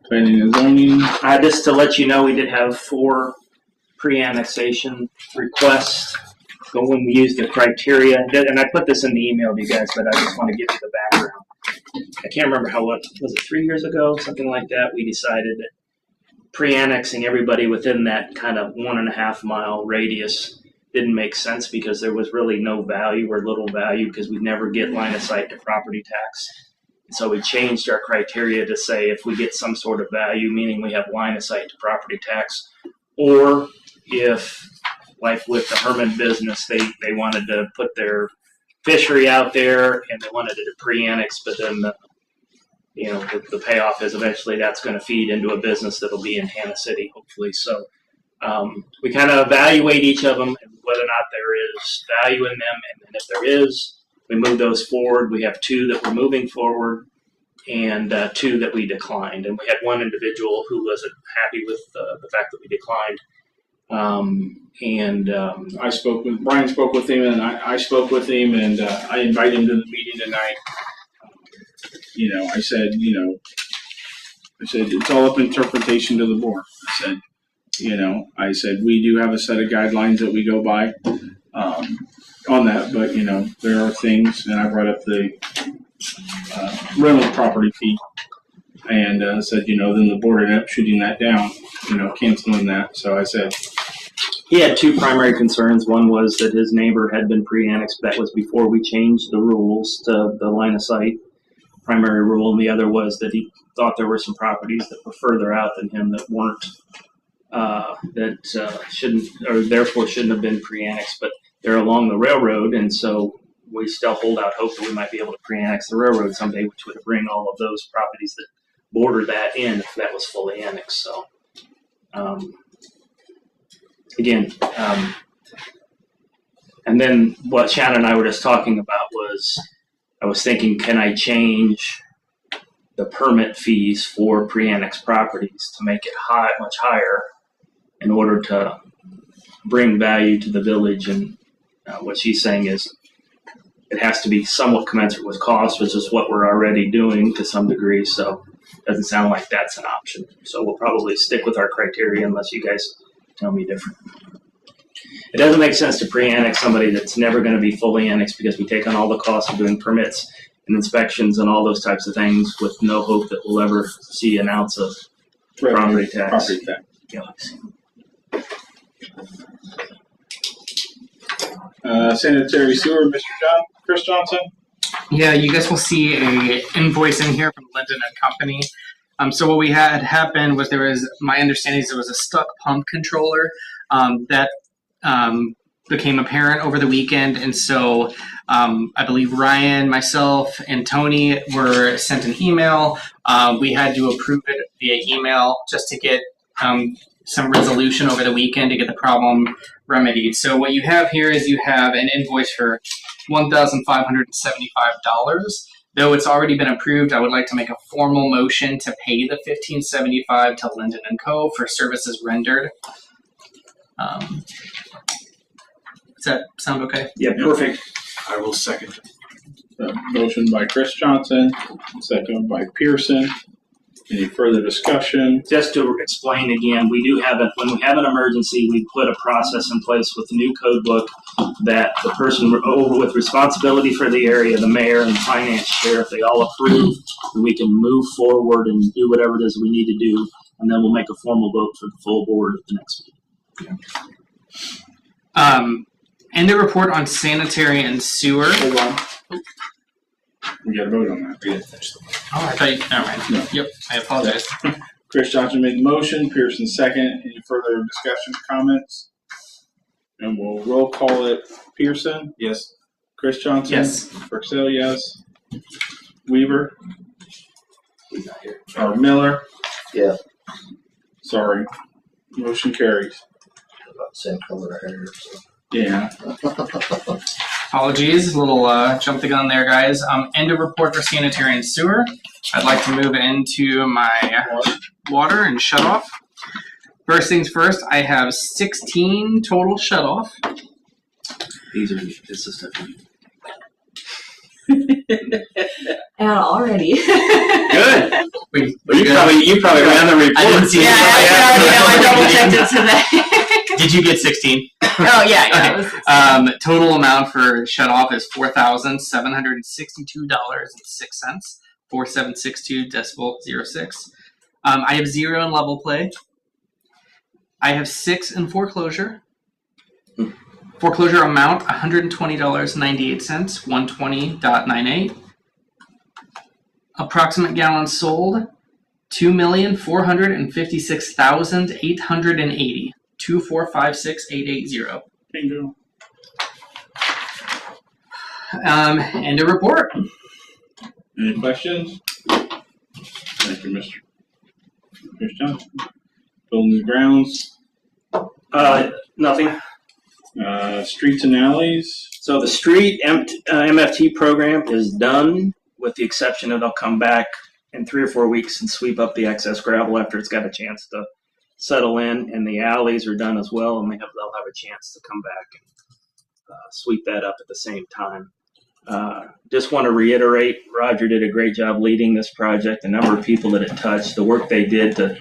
Planning and zoning. Just to let you know, we did have 4 pre-annexation requests. But when we used the criteria, and I put this in the email to you guys, but I just want to give you the background. I can't remember was it 3 years ago, something like that, we decided that pre-annexing everybody within that kind of 1.5 mile radius didn't make sense because there was really no value or little value because we never get line of sight to property tax. So we changed our criteria to say if we get some sort of value, meaning we have line of sight to property tax, or if, like with the Herman business, they wanted to put their fishery out there and they wanted it to pre-annex, but then the payoff is eventually that's going to feed into a business that'll be in Hannah City, hopefully. So we kind of evaluate each of them and whether or not there is value in them, and then if there is, We moved those forward. We have 2 that we're moving forward and 2 that we declined. And we had one individual who wasn't happy with the fact that we declined. Brian spoke with him, and I spoke with him, and I invited him to the meeting tonight. I said it's all up interpretation to the board. I said we do have a set of guidelines that we go by on that, but there are things, and I brought up the rental property fee, and said then the board ended up shooting that down, canceling that. So I said he had 2 primary concerns. One was that his neighbor had been pre-annexed. That was before we changed the rules to the line of sight primary rule, and the other was that he thought there were some properties that were further out than him that weren't shouldn't, or therefore shouldn't have been pre-annexed, but they're along the railroad, and so we still hold out hope that we might be able to pre-annex the railroad someday, which would bring all of those properties that border that in if that was fully annexed. So and then what Shannon and I were just talking about was, I was thinking, can I change the permit fees for pre-annexed properties to make it much higher in order to bring value to the village? And what she's saying is it has to be somewhat commensurate with cost, which is what we're already doing to some degree. So it doesn't sound like that's an option. So we'll probably stick with our criteria unless you guys tell me different. It doesn't make sense to pre-annex somebody that's never going to be fully annexed, because we take on all the costs of doing permits and inspections and all those types of things with no hope that we'll ever see an ounce of property tax. Yeah. Sanitary sewer, Chris Johnson. Yeah, you guys will see a invoice in here from Linden and Company. So what we had happen was my understanding is there was a stuck pump controller that became apparent over the weekend, and so I believe Ryan, myself, and Tony were sent an email. We had to approve it via email just to get some resolution over the weekend to get the problem remedied. So what you have here is you have an invoice for $1,575. Though it's already been approved, I would like to make a formal motion to pay the $1,575 to Linden & Co. for services rendered. Does that sound okay? Yeah, perfect. I will second. Motion by Chris Johnson, second by Pearson. Any further discussion? Just to explain again, we do have when we have an emergency, we put a process in place with the new code book that the person with responsibility for the area, the mayor and the finance chair, if they all approve, we can move forward and do whatever it is we need to do, and then we'll make a formal vote for the full board at the next meeting. And a report on sanitary and sewer. Hold on. We got to vote on that. We didn't finish the Oh, I thought you, never mind. No. Yep, I apologize. Chris Johnson made the motion, Pearson second. Any further discussion, comments? And we'll roll call it. Pearson? Yes. Chris Johnson? Yes. Purcell, yes. Weaver? Or Miller? Yeah. Sorry. Motion carries. About the same color hair. So. Yeah. Apologies, a little jump the gun there, guys. End of report for sanitary and sewer. I'd like to move into my water and shut off. First things first, I have 16 total shut off. This is stuff. Already. Good. Wait, You probably ran the report. I didn't see Yeah, I double checked it today. Did you get 16? Oh yeah, yeah. Okay. Total amount for shut off is $4,762.06. 4762.06. I have 0 in level play. I have 6 in foreclosure. Foreclosure amount $120.98. 120.98. Approximate gallons sold 2,456,880. 2456880. Bingo. End of report. Any questions? Thank you, Mr. Chris Johnson. Buildings and grounds. Nothing. Streets and alleys. So the street MFT program is done, with the exception of they'll come back in 3 or 4 weeks and sweep up the excess gravel after it's got a chance to settle in, and the alleys are done as well, and they'll have a chance to come back and sweep that up at the same time. Just want to reiterate, Roger did a great job leading this project. The number of people that it touched, the work they did to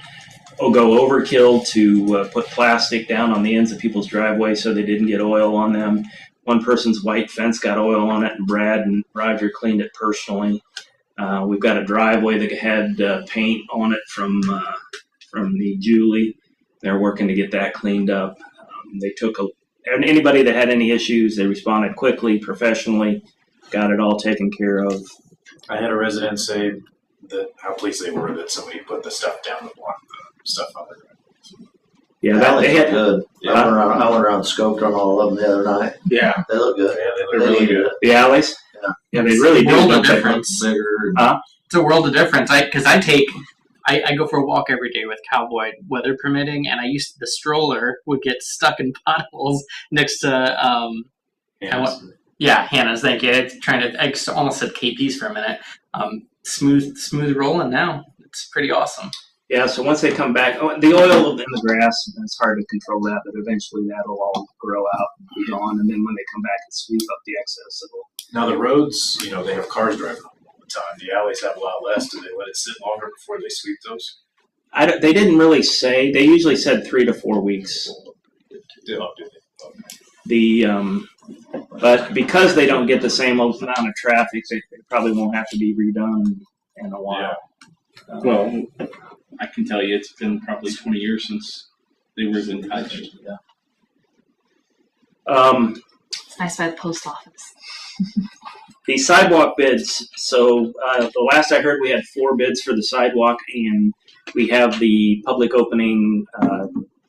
go overkill to put plastic down on the ends of people's driveways so they didn't get oil on them. One person's white fence got oil on it, and Brad and Roger cleaned it personally. We've got a driveway that had paint on it from the Julie. They're working to get that cleaned up. They took and anybody that had any issues, they responded quickly, professionally, got it all taken care of. I had a resident say that how pleased they were that somebody put the stuff down to block the stuff on the ground. Yeah, They they look had good. I went around scoped on all of them the other night. yeah They look good. Yeah, they look really good. the alleys. Yeah. Yeah, they really do. World of don't they? difference. Bigger. It's a world of difference. I go for a walk every day with Cowboy, weather permitting, and the stroller would get stuck in potholes next to Hannah's. Thank you. I almost said KP's for a minute. Smooth rolling now. It's pretty awesome. Yeah, so once they come back, the oil in the grass, it's hard to control that, but eventually that'll all grow out and be gone, and then when they come back and sweep up the excess, Now the roads, they have cars driving on them all the time. The alleys have a lot less. Do they let it sit longer before they sweep those? they didn't really say. They usually said 3 to 4 weeks. Do they? But because they don't get the same amount of traffic, they probably won't have to be redone in a while. Yeah. Well, I can tell you it's been probably 20 years since they were in touch. Yeah. It's nice by the post office. The sidewalk bids. So the last I heard, we had 4 bids for the sidewalk, and we have the public opening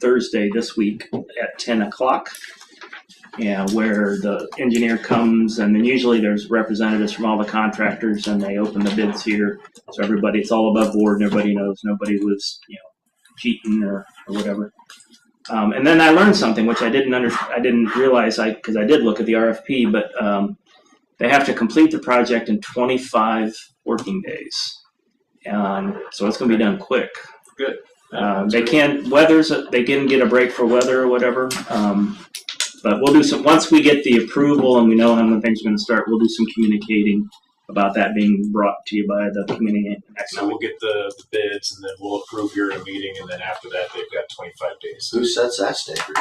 Thursday this week at 10 o'clock. Yeah, where the engineer comes, and then usually there's representatives from all the contractors, and they open the bids here. So it's all above board, and everybody knows nobody was, cheating or whatever. And then I learned something which I didn't realize because I did look at the RFP, but they have to complete the project in 25 working days. So it's going to be done quick. Good. They can get a break for weather or whatever. But we'll do some, once we get the approval and we know how when things are going to start, we'll do some communicating about that being brought to you by the community next So week. we'll get the bids, and then we'll approve here in a meeting, and then after that, they've got 25 days. Who sets that standard?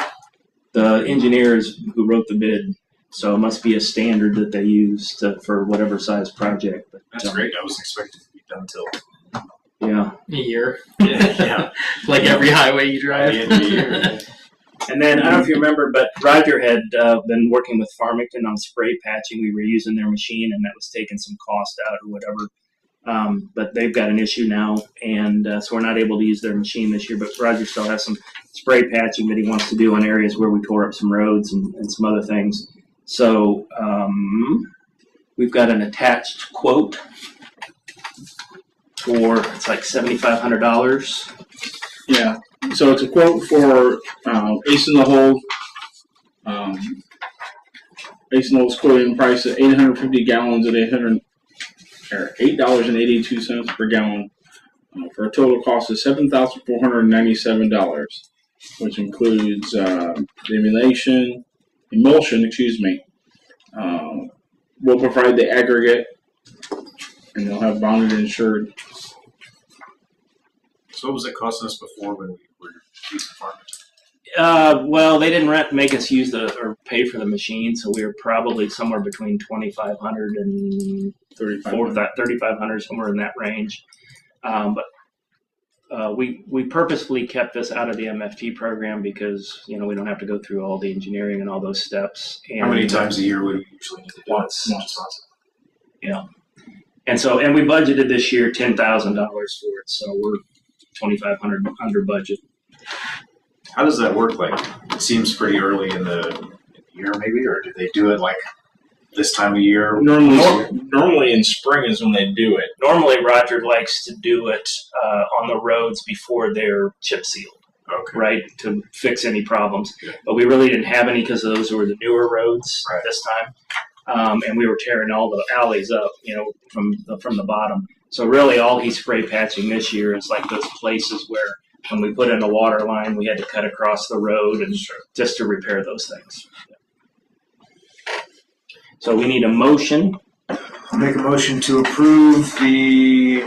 The engineers who wrote the bid, so it must be a standard that they use for whatever size project. But, That's great. I was expecting to be done till Yeah. A year. yeah. Like every highway you drive. By the end of the year. And then, I don't know if you remember, but Roger had been working with Farmington on spray patching. We were using their machine, and that was taking some cost out or whatever. But they've got an issue now, and so we're not able to use their machine this year. But Roger still has some spray patching that he wants to do on areas where we tore up some roads and some other things. So we've got an attached quote for, it's like $7,500. Yeah. So it's a quote for Ace in the Hole. Ace in the Hole's quoting price at 850 gallons at $8.82 per gallon for a total cost of $7,497, which includes the emulsion. We'll provide the aggregate, and they'll have bonded and insured. So what was it costing us before when we were using Farmington? Well, they didn't make us use or pay for the machine, so we were probably somewhere between $2,500 and $3,500, somewhere in that range. But we purposefully kept this out of the MFT program because we don't have to go through all the engineering and all those steps. And How many times a year would we usually need to do Once. it? Yeah, and we budgeted this year $10,000 for it, so we're $2,500 under budget. How does that work? Like, it seems pretty early in the year, maybe, or did they do it like this time of year? Normally in spring is when they do it. Normally, Roger likes to do it on the roads before they're chip sealed. Okay. right, to fix any problems. But we really didn't have any because those were the newer roads this time. And we were tearing all the alleys up, from the bottom. So really all he's spray patching this year is like those places where when we put in a water line, we had to cut across the road and just to repair those things. So we need a motion. Make a motion to approve the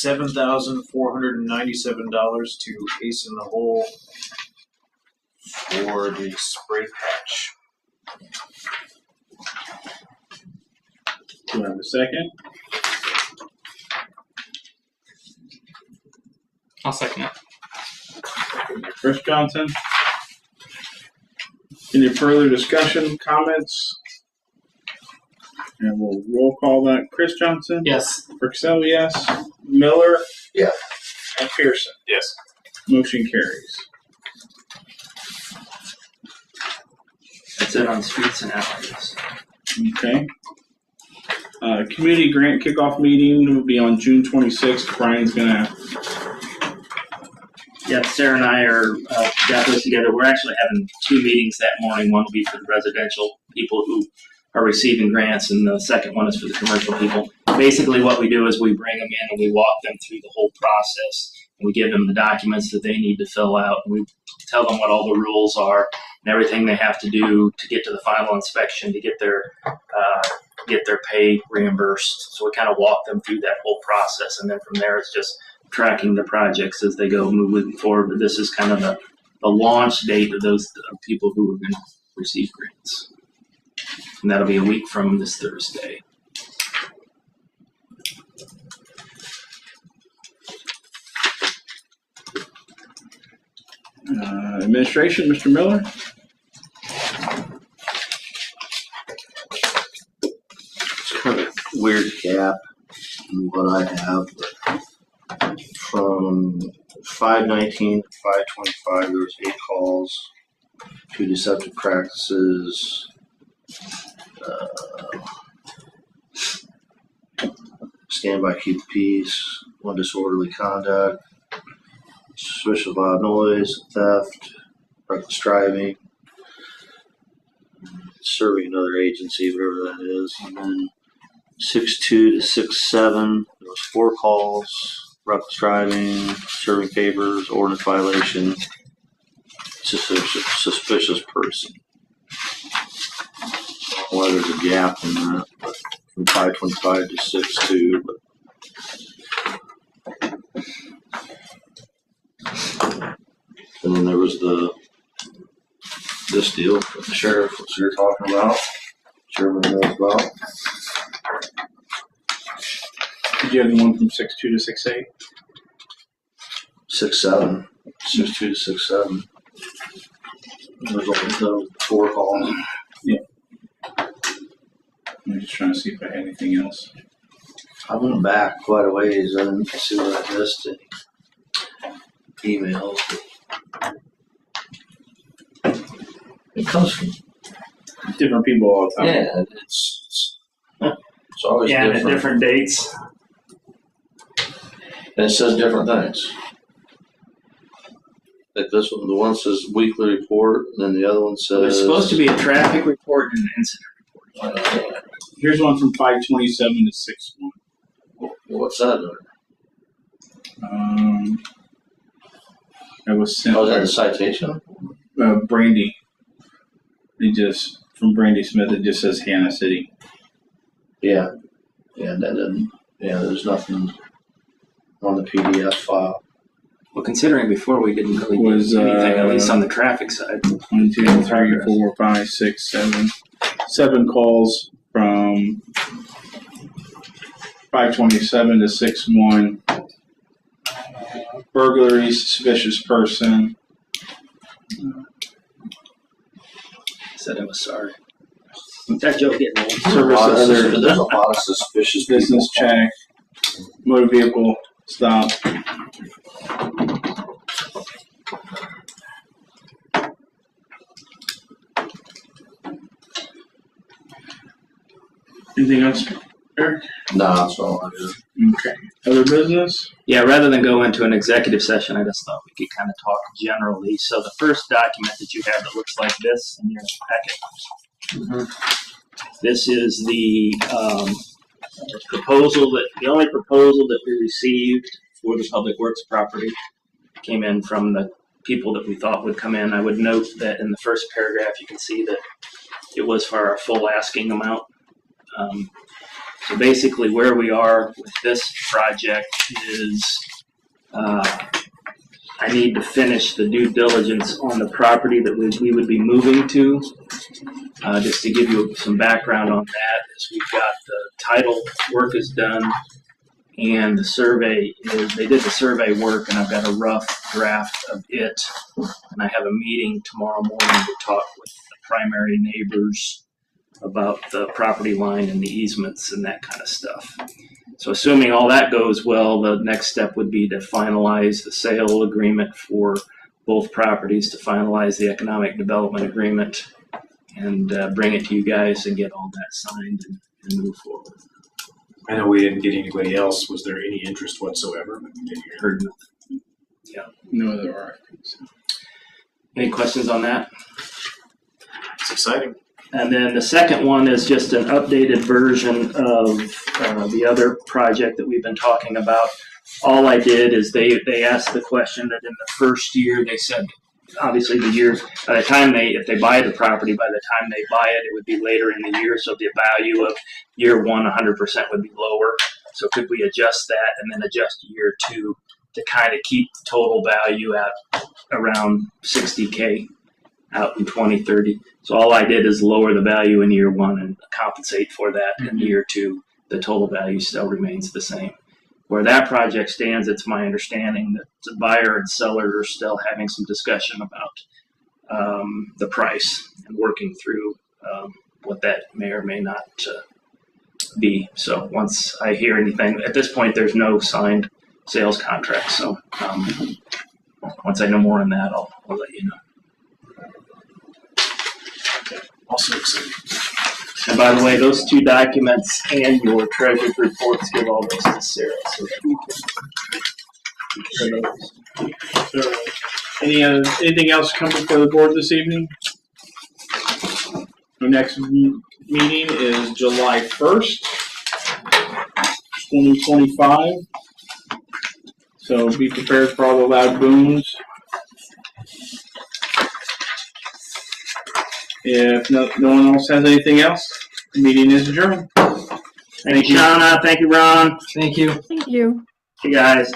$7,497 to Ace in the Hole for the spray patch. Do I have a second? I'll second it. Chris Johnson. Any further discussion, comments? And we'll roll call that. Chris Johnson? Yes. Purcell, yes. Miller? Yeah. And Pearson? Yes. Motion carries. That's it on streets and alleys. Okay. Community grant kickoff meeting will be on June 26th. Brian's gonna. Yeah, Sarah and I got those together. We're actually having 2 meetings that morning. One will be for the residential people who are receiving grants, and the second one is for the commercial people. Basically, what we do is we bring them in and we walk them through the whole process. And we give them the documents that they need to fill out. And we tell them what all the rules are and everything they have to do to get to the final inspection to get their pay reimbursed. So we kind of walk them through that whole process, and then from there it's just tracking the projects as they go moving forward. But this is kind of the launch date of those people who are going to receive grants. And that'll be a week from this Thursday. Administration, Mr. Miller. It's kind of a weird gap in what I have, but from 5/19 to 5/25, there was 8 calls, 2 deceptive practices, stand by, keep the peace, 1 disorderly conduct, suspicious of loud noise, theft, reckless driving, serving another agency, whatever that is. And then 6/2 to 6/7, there was 4 calls, reckless driving, serving papers, ordinance violation, suspicious person. Well, there's a gap in that, but from 5/25 to 6/2, but and then there was this deal with the sheriff, which you're talking about. Sure everyone knows about. Did you have the one from 6/2 to 6/8? 6/7. 6/2 to 6/7. There's only the 4 calls. I'm just trying to see if I had anything else. I went back quite a ways and see what I missed. Emails. It comes from Different people all the time. yeah. It's always And different. at different dates. And it says different things. Like this one, the one says weekly report, and then the other one says There's supposed to be a traffic report and an incident report. Here's one from 5/27 to 6/1. What's that? That was sent Oh, is that a citation? by Brandy. It just from Brandy Smith. It just says Hannah City. Yeah. Yeah, that didn't. Yeah, there's nothing on the PDF file. Well, considering before we didn't really Was, do anything, at least on the traffic side. 1, 2, 3, 4, 5, 6, 7. 7 calls from 5/27 to 6/1. Burglary, suspicious person. Said I was sorry. That joke getting old. Service other There's a lot of suspicious business people. check. Motor vehicle stop. Anything else? Eric? No, that's all I do. Okay. Other business? Yeah, rather than go into an executive session, I just thought we could kind of talk generally. So the first document that you have that looks like this in your packet. This is the the only proposal that we received for the Public Works property came in from the people that we thought would come in. I would note that in the first paragraph, you can see that it was for our full asking amount. So basically where we are with this project is I need to finish the due diligence on the property that we would be moving to. Just to give you some background on that, is we've got the title work is done and the survey they did the survey work, and I've got a rough draft of it. And I have a meeting tomorrow morning to talk with the primary neighbors about the property line and the easements and that kind of stuff. So assuming all that goes well, the next step would be to finalize the sale agreement for both properties, to finalize the economic development agreement, and bring it to you guys and get all that signed and move forward. I know we didn't get anybody else. Was there any interest whatsoever? Heard nothing. Yeah. No other RFPs. Any questions on that? It's exciting. And then the second one is just an updated version of the other project that we've been talking about. All I did is they asked the question that in the first year, they said, obviously the year, by the time if they buy the property, by the time they buy it, it would be later in the year. So the value of year one, 100% would be lower. So could we adjust that and then adjust year two to kind of keep the total value at around 60K out in 2030? So all I did is lower the value in year one and compensate for that. In year two, the total value still remains the same. Where that project stands, it's my understanding that the buyer and seller are still having some discussion about the price and working through what that may or may not be. So once I hear anything, at this point, there's no signed sales contract. So once I know more on that, I'll let you know. Also exciting. And by the way, those two documents and your treasurer's reports, give all those to Sarah so that we can. Anything else come before the board this evening? Our next meeting is July 1st, 2025. So be prepared for all the loud booms. If no one else has anything else, the meeting is adjourned. Thank you, Shauna. Thank you, Ron. Thank you. Thank you. You guys.